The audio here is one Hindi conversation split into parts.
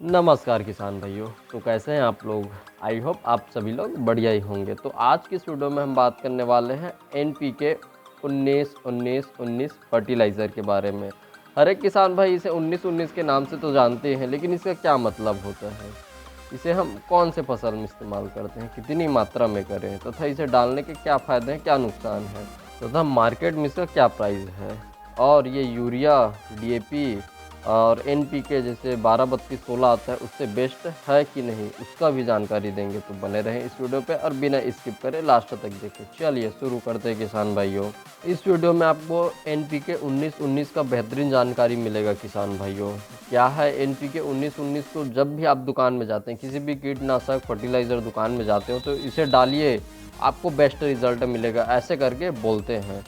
नमस्कार किसान भाइयों। तो कैसे हैं आप लोग? आई होप आप सभी लोग बढ़िया ही होंगे। तो आज की इस वीडियो में हम बात करने वाले हैं एनपीके 19-19-19 फर्टिलाइज़र के बारे में। हर एक किसान भाई इसे 19-19 के नाम से तो जानते हैं, लेकिन इसका क्या मतलब होता है, इसे हम कौन से फसल में इस्तेमाल करते हैं, कितनी मात्रा में करें, तथा इसे डालने के क्या फ़ायदे हैं, क्या नुकसान है, तथा मार्केट में इसका क्या प्राइस है, और ये यूरिया, डीएपी और एनपीके जैसे 12-32-16 आता है उससे बेस्ट है कि नहीं, उसका भी जानकारी देंगे। तो बने रहें इस वीडियो पे और बिना स्किप करे लास्ट तक देखें। चलिए शुरू करते हैं किसान भाइयों। इस वीडियो में आपको एनपीके 19-19 का बेहतरीन जानकारी मिलेगा किसान भाइयों। क्या है एनपीके 19-19? को जब भी आप दुकान में जाते हैं, किसी भी कीटनाशक फर्टिलाइज़र दुकान में जाते हो, तो इसे डालिए, आपको बेस्ट रिजल्ट मिलेगा, ऐसे करके बोलते हैं।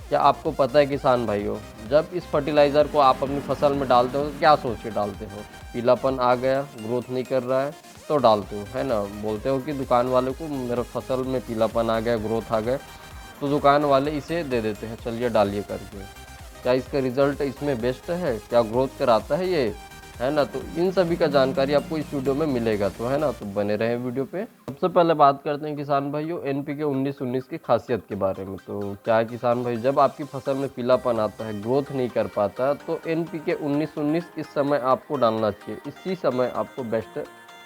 क्या आपको पता है किसान भाइयों, जब इस फर्टिलाइज़र को आप अपनी फसल में डालते हो तो क्या सोच के डालते हो? पीलापन आ गया, ग्रोथ नहीं कर रहा है तो डालते हो, है ना? बोलते हो कि दुकान वाले को मेरा फसल में पीलापन आ गया, ग्रोथ आ गया, तो दुकान वाले इसे दे देते हैं, चलिए डालिए करके। क्या इसका रिज़ल्ट इसमें बेस्ट है? क्या ग्रोथ कराता है ये, है ना? तो इन सभी का जानकारी आपको इस वीडियो में मिलेगा, तो है ना? तो बने रहें वीडियो पे। सबसे पहले बात करते हैं किसान भाइयों एनपीके 19-19 की खासियत के बारे में। तो क्या है किसान भाई, जब आपकी फसल में पीलापन आता है, ग्रोथ नहीं कर पाता, तो एनपीके 19-19 इस समय आपको डालना चाहिए। इसी समय आपको बेस्ट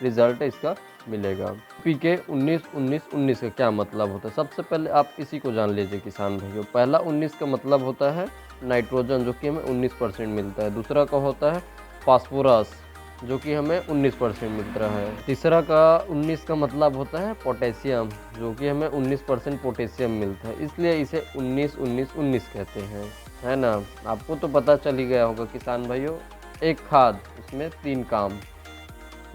रिजल्ट इसका मिलेगा। पीके 19-19-19 का क्या मतलब होता है? सबसे पहले आप इसी को जान लीजिए किसान भाइयों। पहला 19 का मतलब होता है नाइट्रोजन, जो कि हमें 19% मिलता है। दूसरा का होता है फास्फोरस, जो कि हमें 19% मिलता है। तीसरा का 19 का मतलब होता है पोटेशियम, जो कि हमें 19% पोटेशियम मिलता है। इसलिए इसे 19-19-19 कहते हैं, है ना? आपको तो पता चल ही गया होगा किसान भाइयों, एक खाद उसमें 3 काम,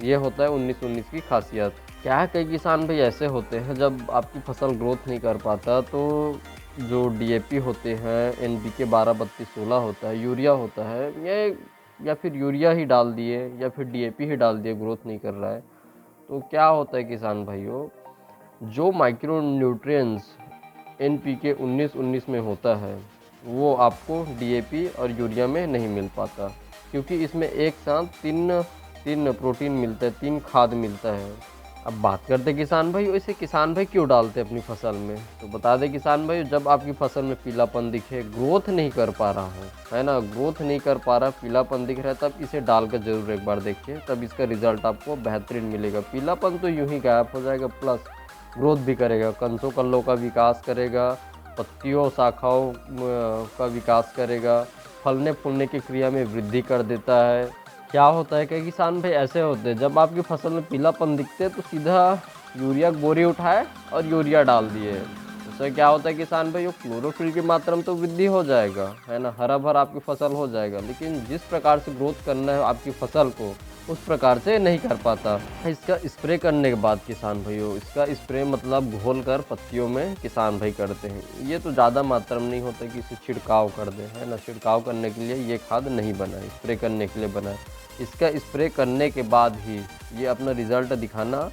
ये होता है 19-19 की खासियत। क्या है, कई किसान भाई ऐसे होते हैं, जब आपकी फसल ग्रोथ नहीं कर पाता तो जो डीएपी होते हैं, एनपीके 12-32-16 होता है, यूरिया होता है, ये या फिर यूरिया ही डाल दिए या फिर डीएपी ही डाल दिए, ग्रोथ नहीं कर रहा है। तो क्या होता है किसान भाइयों, जो माइक्रो न्यूट्रिएंट्स एनपीके 19-19 में होता है, वो आपको डीएपी और यूरिया में नहीं मिल पाता, क्योंकि इसमें एक साथ तीन तीन प्रोटीन मिलता है, 3 खाद मिलता है। अब बात करते हैं किसान भाई, वैसे किसान भाई क्यों डालते हैं अपनी फसल में? तो बता दें किसान भाई, जब आपकी फसल में पीलापन दिखे, ग्रोथ नहीं कर पा रहा हो, है ना, ग्रोथ नहीं कर पा रहा, पीलापन दिख रहा है, तब इसे डाल कर जरूर एक बार देखिए, तब इसका रिजल्ट आपको बेहतरीन मिलेगा। पीलापन तो यूं ही गायब हो जाएगा, प्लस ग्रोथ भी करेगा, कंसों कल्लों का विकास करेगा, पत्तियों शाखाओं का विकास करेगा, फलने फूलने की क्रिया में वृद्धि कर देता है। क्या होता है कि किसान भाई ऐसे होते हैं, जब आपकी फसल में पीलापन दिखते हैं तो सीधा यूरिया बोरी उठाए और यूरिया डाल दिए। उससे क्या होता है किसान भाई, वो क्लोरोफिल की मात्रा में तो वृद्धि हो जाएगा, है ना, हरा भरा आपकी फसल हो जाएगा, लेकिन जिस प्रकार से ग्रोथ करना है आपकी फसल को, उस प्रकार से नहीं कर पाता। इसका स्प्रे करने के बाद किसान भाइयों, इसका स्प्रे मतलब घोल कर पत्तियों में किसान भाई करते हैं। ये तो ज़्यादा मात्रा में नहीं होता कि इसे छिड़काव कर दें, है ना, छिड़काव करने के लिए ये खाद नहीं बना है, स्प्रे करने के लिए बना है। इसका स्प्रे करने के बाद ही ये अपना रिजल्ट दिखाना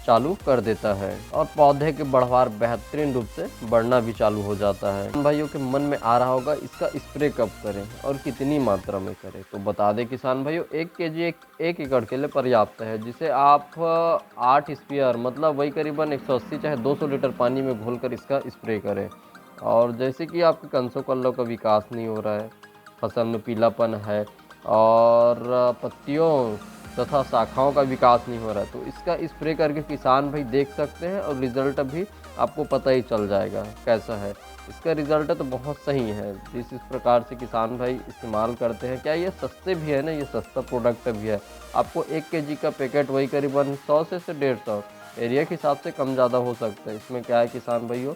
चालू कर देता है और पौधे के बढ़वार बेहतरीन रूप से बढ़ना भी चालू हो जाता है। भाइयों के मन में आ रहा होगा इसका स्प्रे कब करें और कितनी मात्रा में करें, तो बता दें किसान भाइयों, 1 kg एक एकड़ के लिए पर्याप्त है, जिसे आप 8 स्पेयर मतलब वही करीबन 180 चाहे 200 लीटर पानी में घोलकर इसका स्प्रे करें। और जैसे कि आपके कंसों कल्लों का विकास नहीं हो रहा है, फसल में पीलापन है और पत्तियों तथा शाखाओं का विकास नहीं हो रहा है, तो इसका स्प्रे करके किसान भाई देख सकते हैं और रिज़ल्ट भी आपको पता ही चल जाएगा कैसा है। इसका रिज़ल्ट तो बहुत सही है, जिस इस प्रकार से किसान भाई इस्तेमाल करते हैं। क्या ये सस्ते भी है ना, ये सस्ता प्रोडक्ट भी है। आपको 1 kg का पैकेट वही करीबन 100 से 150 एरिया के हिसाब से कम ज़्यादा हो सकता है। इसमें क्या है किसान भाइयों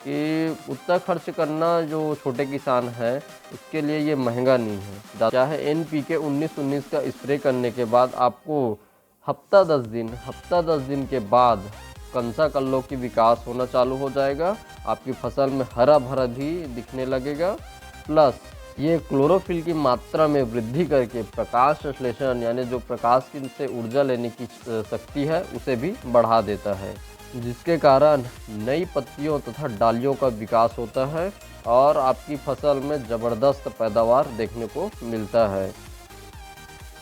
कि उतना खर्च करना जो छोटे किसान है उसके लिए ये महंगा नहीं है। चाहे एनपीके 19-19 का स्प्रे करने के बाद आपको हफ्ता 10 दिन के बाद कंसा कल्लों की विकास होना चालू हो जाएगा, आपकी फसल में हरा भरा भी दिखने लगेगा, प्लस ये क्लोरोफिल की मात्रा में वृद्धि करके प्रकाश संश्लेषण यानी जो प्रकाश की से ऊर्जा लेने की शक्ति है उसे भी बढ़ा देता है, जिसके कारण नई पत्तियों तथा डालियों का विकास होता है और आपकी फसल में ज़बरदस्त पैदावार देखने को मिलता है।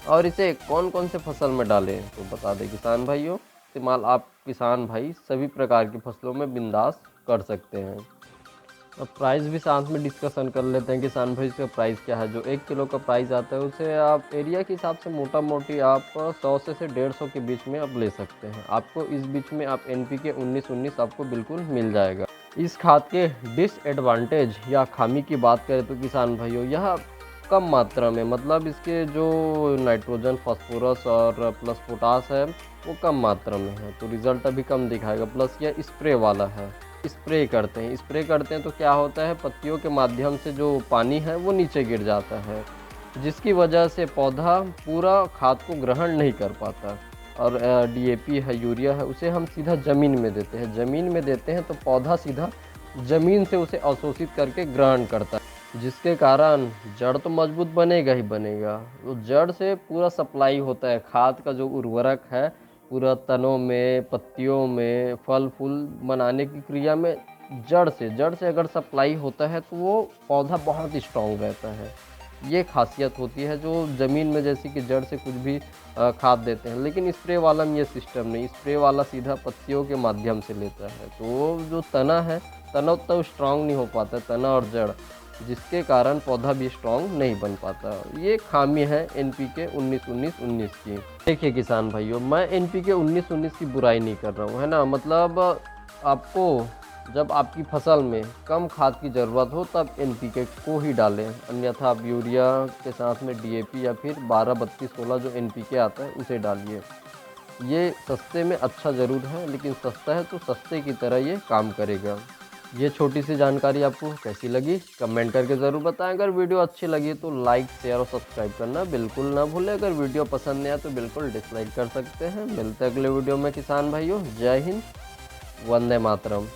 और इसे कौन कौन से फसल में डालें तो बता दें किसान भाइयों। इस्तेमाल आप किसान भाई सभी प्रकार की फसलों में बिंदास कर सकते हैं। अब प्राइस भी साथ में डिस्कशन कर लेते हैं किसान भाई, इसका प्राइस क्या है। जो 1 किलो का प्राइस आता है उसे आप एरिया के हिसाब से मोटा मोटी आप 100 से 150 के बीच में आप ले सकते हैं। आपको इस बीच में आप NPK 19-19 आपको बिल्कुल मिल जाएगा। इस खाद के डिसएडवांटेज या खामी की बात करें तो किसान भाइयों यह कम मात्रा में, मतलब इसके जो नाइट्रोजन, फास्फोरस और प्लस पोटास है वो कम मात्रा में है, तो रिज़ल्ट अभी कम दिखाएगा। प्लस यह स्प्रे वाला है, स्प्रे करते हैं तो क्या होता है, पत्तियों के माध्यम से जो पानी है वो नीचे गिर जाता है, जिसकी वजह से पौधा पूरा खाद को ग्रहण नहीं कर पाता। और DAP है, यूरिया है, उसे हम सीधा ज़मीन में देते हैं। ज़मीन में देते हैं तो पौधा सीधा ज़मीन से उसे अवशोषित करके ग्रहण करता है, जिसके कारण जड़ तो मजबूत बनेगा ही बनेगा। तो जड़ से पूरा सप्लाई होता है खाद का, जो उर्वरक है पूरा तनों में, पत्तियों में, फल फूल बनाने की क्रिया में जड़ से अगर सप्लाई होता है तो वो पौधा बहुत स्ट्रॉन्ग रहता है। ये खासियत होती है जो ज़मीन में, जैसे कि जड़ से कुछ भी खाद देते हैं, लेकिन स्प्रे वाला में ये सिस्टम नहीं। स्प्रे वाला सीधा पत्तियों के माध्यम से लेता है, तो वो जो तना है, तना उतना स्ट्रॉन्ग नहीं हो पाता, तना और जड़, जिसके कारण पौधा भी स्ट्रॉन्ग नहीं बन पाता। ये खामी है NPK 19-19-19 की। देखिए किसान भाइयों, मैं NPK 19-19 की बुराई नहीं कर रहा हूँ, है ना। मतलब आपको जब आपकी फसल में कम खाद की ज़रूरत हो तब NPK को ही डालें, अन्यथा आप यूरिया के साथ में DAP या फिर 12-32-16 जो NPK आता है उसे डालिए। ये सस्ते में अच्छा ज़रूर है, लेकिन सस्ता है तो सस्ते की तरह ये काम करेगा। ये छोटी सी जानकारी आपको कैसी लगी कमेंट करके ज़रूर बताएं। अगर वीडियो अच्छी लगी तो लाइक, शेयर और सब्सक्राइब करना बिल्कुल ना भूलें। अगर वीडियो पसंद नहीं आया तो बिल्कुल डिसलाइक कर सकते हैं। मिलते हैं अगले वीडियो में किसान भाइयों। जय हिंद, वंदे मातरम।